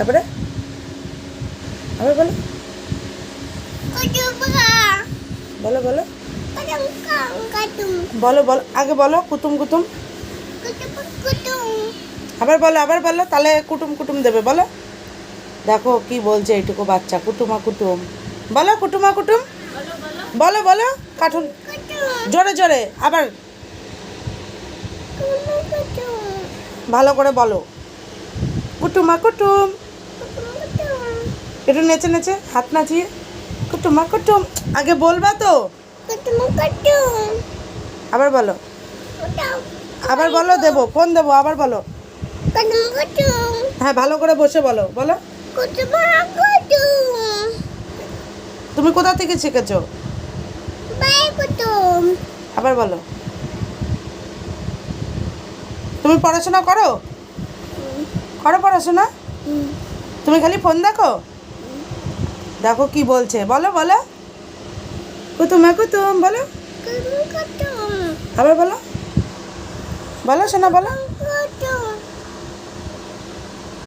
তারপরে আবার বলো বলো বলো বলো বলো আগে বলো কুতুম কুতুম। আবার বলো তাহলে কুটুম কুটুম দেবে বলো। দেখো কি বলছে এইটুকু বাচ্চা, কুটুমা কুটুম বলো, কুটুমা কুটুম বলো বলো। কার্টুন জোরে জোরে আবার ভালো করে বলো, কুটুমা কুটুম। একটু নেচে নেচে হাত নাচিয়ে কুটুমা কুটুম আগে বলবা তো। আবার বলো আবার বলো, দেবো ফোন দেবো, আবার বলো। হ্যাঁ ভালো করে বসে বলো বলো। তুমি কোথা থেকে শিখেছো? আবার বলো। তুমি পড়াশোনা করো? করো পড়াশোনা? তুমি খালি ফোন দেখো? দেখো কি বলছে বলো বলো, কুতুমা কুতুম বলো। আবার বলো বলো শোনা বলো।